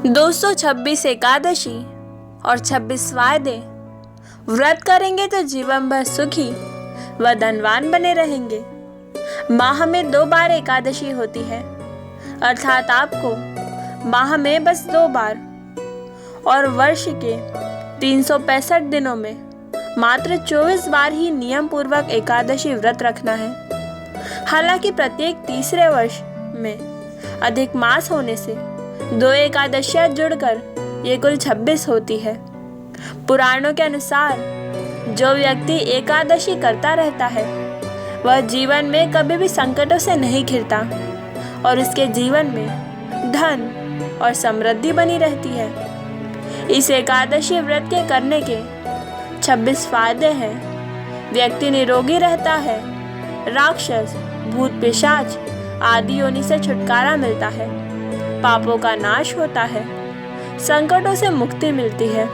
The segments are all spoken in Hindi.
226 एकादशी और 26 वायदे। व्रत करेंगे तो जीवन भर सुखी व धनवान बने रहेंगे। माह में 2 बार एकादशी होती है, अर्थात आपको माह में बस 2 बार और वर्ष के 365 दिनों में मात्र 24 बार ही नियम पूर्वक एकादशी व्रत रखना है। हालांकि प्रत्येक तीसरे वर्ष में अधिक मास होने से 2 एकादशियां जुड़कर ये कुल 26 होती है। पुराणों के अनुसार जो व्यक्ति एकादशी करता रहता है वह जीवन में कभी भी संकटों से नहीं घिरता और उसके जीवन में धन और समृद्धि बनी रहती है। इस एकादशी व्रत के करने के 26 फायदे हैं। व्यक्ति निरोगी रहता है, राक्षस, भूत पिशाच आदि योनि से छुटकारा मिलता है, पापों का नाश होता है, संकटों से मुक्ति मिलती है,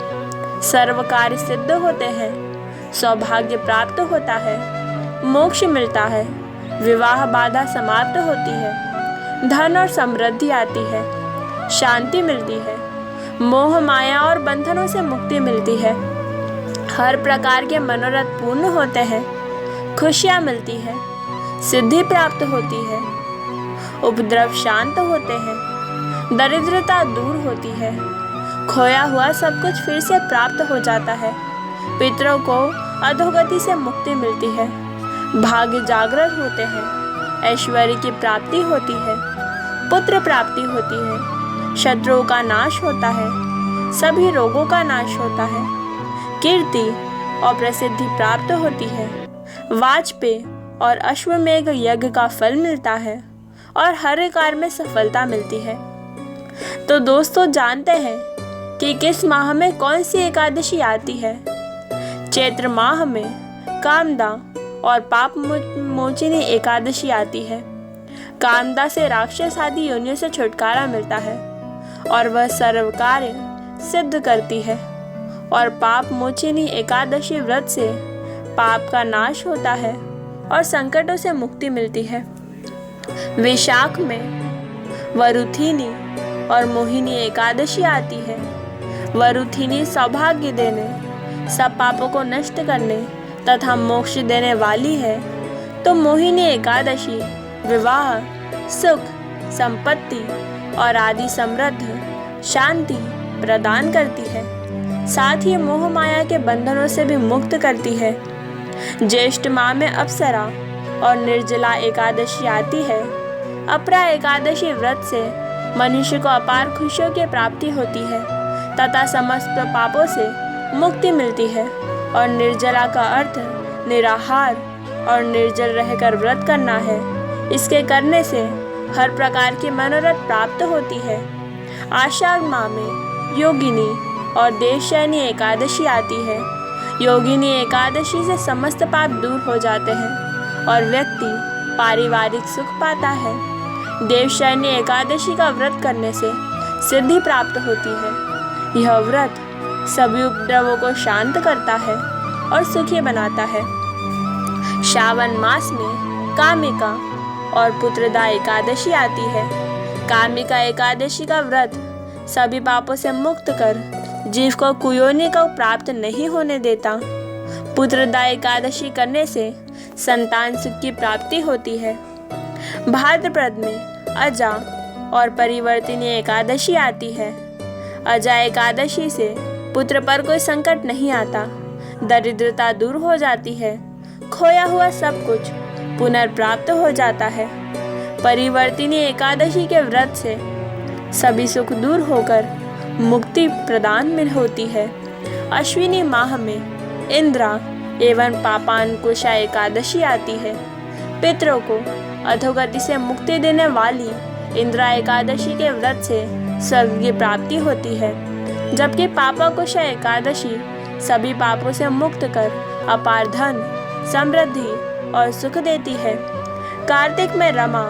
सर्व कार्य सिद्ध होते हैं, सौभाग्य प्राप्त होता है, मोक्ष मिलता है, विवाह बाधा समाप्त होती है, धन और समृद्धि आती है, शांति मिलती है, मोह माया और बंधनों से मुक्ति मिलती है, हर प्रकार के मनोरथ पूर्ण होते हैं, खुशियाँ मिलती है, सिद्धि प्राप्त होती है, उपद्रव शांत होते हैं, दरिद्रता दूर होती है, खोया हुआ सब कुछ फिर से प्राप्त हो जाता है, पितरों को अधोगति से मुक्ति मिलती है, भाग्य जागृत होते हैं, ऐश्वर्य की प्राप्ति होती है, पुत्र प्राप्ति होती है, शत्रुओं का नाश होता है, सभी रोगों का नाश होता है, कीर्ति और प्रसिद्धि प्राप्त होती है, वाजपेय और अश्वमेघ यज्ञ का फल मिलता है और हर कार्य में सफलता मिलती है। तो दोस्तों, जानते हैं कि किस माह में कौन सी एकादशी आती है। चैत्र माह में कामदा और पाप मोचिनी एकादशी आती है। कामदा से राक्षस आदि योनियों से छुटकारा मिलता है और वह सर्व कार्य सिद्ध करती है। और पाप मोचिनी एकादशी व्रत से पाप का नाश होता है और संकटों से मुक्ति मिलती है। वैशाख में वरुथिनी और मोहिनी एकादशी आती है। वरुथिनी सौभाग्य देने, सब पापों को नष्ट करने तथा मोक्ष देने वाली है, तो मोहिनी एकादशी विवाह, सुख, संपत्ति और आदि समृद्ध शांति प्रदान करती है। साथ ही मोह माया के बंधनों से भी मुक्त करती है। ज्येष्ठ माह में अप्सरा और निर्जला एकादशी आती है। अपरा एकादशी व्रत से मनुष्य को अपार खुशियों की प्राप्ति होती है तथा समस्त पापों से मुक्ति मिलती है। और निर्जला का अर्थ निराहार और निर्जल रहकर व्रत करना है। इसके करने से हर प्रकार की मनोरथ प्राप्त होती है। आषाढ़ माह में योगिनी और देवशयनी एकादशी आती है। योगिनी एकादशी से समस्त पाप दूर हो जाते हैं और व्यक्ति पारिवारिक सुख पाता है। देवशयनी एकादशी का व्रत करने से सिद्धि प्राप्त होती है। यह व्रत सभी उपद्रवों को शांत करता है और सुखी बनाता है। श्रावण मास में कामिका और पुत्रदा एकादशी आती है। कामिका एकादशी का व्रत सभी पापों से मुक्त कर जीव को कुयोनि को प्राप्त नहीं होने देता। पुत्रदा एकादशी करने से संतान सुख की प्राप्ति होती है। भाद्रपद में अजा और परिवर्तिनी एकादशी आती है। अजा एकादशी से पुत्र पर कोई संकट नहीं आता, दरिद्रता दूर हो जाती है, खोया हुआ सब कुछ पुनर्प्राप्त हो जाता है। परिवर्तिनी एकादशी के व्रत से सभी सुख दूर होकर मुक्ति प्रदान में होती है। अश्विनी माह में इंद्रा एवं पापानकुशा एकादशी आती है। पितरों को अधोगति से मुक्ति देने वाली इंद्रा एकादशी के व्रत से स्वर्ग की प्राप्ति होती है, जबकि पापाकुशा एकादशी सभी पापों से मुक्त कर अपार धन, समृद्धि और सुख देती है। कार्तिक में रमा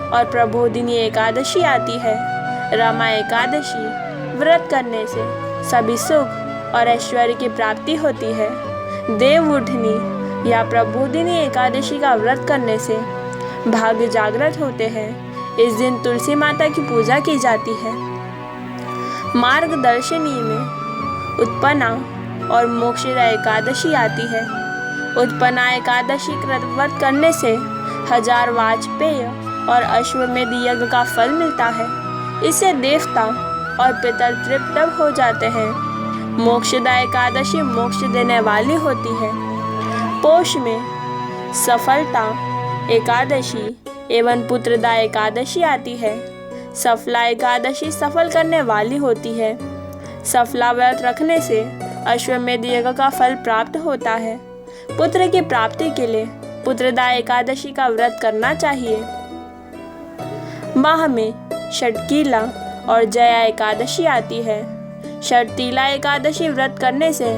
और प्रबोधिनी एकादशी आती है। रमा एकादशी व्रत करने से सभी सुख और ऐश्वर्य की प्राप्ति होती है। देवउठनी या प्रबोधिनी एकादशी का व्रत करने से भाग्य जागृत होते हैं। इस दिन तुलसी माता की पूजा की जाती है। मार्गदर्शिनी में उत्पन्ना और मोक्षदा एकादशी आती है। उत्पन्ना एकादशी व्रत करने से 1000 वाजपेय और अश्वमेध यज्ञ का फल मिलता है। इससे देवता और पितर तृप्त हो जाते हैं। मोक्षदा एकादशी मोक्ष देने वाली होती है। पोष में सफलता एकादशी एवं पुत्रदा एकादशी आती है। सफला एकादशी सफल करने वाली होती है। सफला व्रत रखने से अश्वमेध यज्ञ का फल प्राप्त होता है। पुत्र की प्राप्ति के लिए पुत्रदा एकादशी का व्रत करना चाहिए। माह में षटकीला और जया एकादशी आती है। षटतीला एकादशी व्रत करने से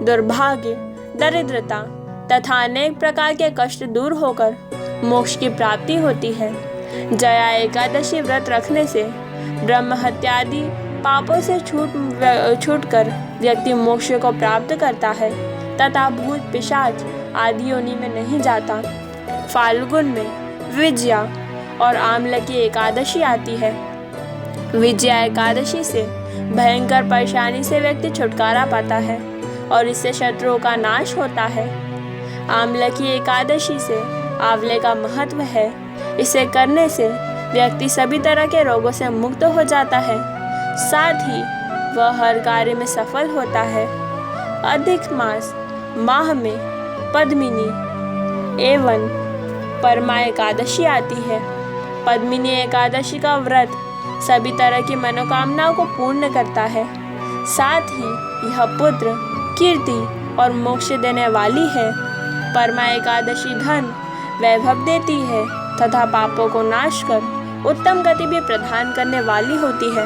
दुर्भाग्य, दरिद्रता तथा अनेक प्रकार के कष्ट दूर होकर मोक्ष की प्राप्ति होती है। जया एकादशी व्रत रखने से ब्रह्म हत्या आदि पापों से छूटकर व्यक्ति मोक्ष को प्राप्त करता है तथा भूत पिशाच आदि योनि में नहीं जाता। फाल्गुन में विजया और आम्ल की एकादशी आती है। विजया एकादशी से भयंकर परेशानी से व्यक्ति छुटकारा पाता है और इससे शत्रुओं का नाश होता है। आम्ल की एकादशी से आंवले का महत्व है। इसे करने से व्यक्ति सभी तरह के रोगों से मुक्त हो जाता है, साथ ही वह हर कार्य में सफल होता है। अधिक मास माह में पद्मिनी एवं परमा एकादशी आती है। पद्मिनी एकादशी का व्रत सभी तरह की मनोकामनाओं को पूर्ण करता है। साथ ही यह पुत्र, कीर्ति और मोक्ष देने वाली है। परमा एकादशी धन, वैभव देती है तथा पापों को नाश कर उत्तम गति भी प्रदान करने वाली होती है।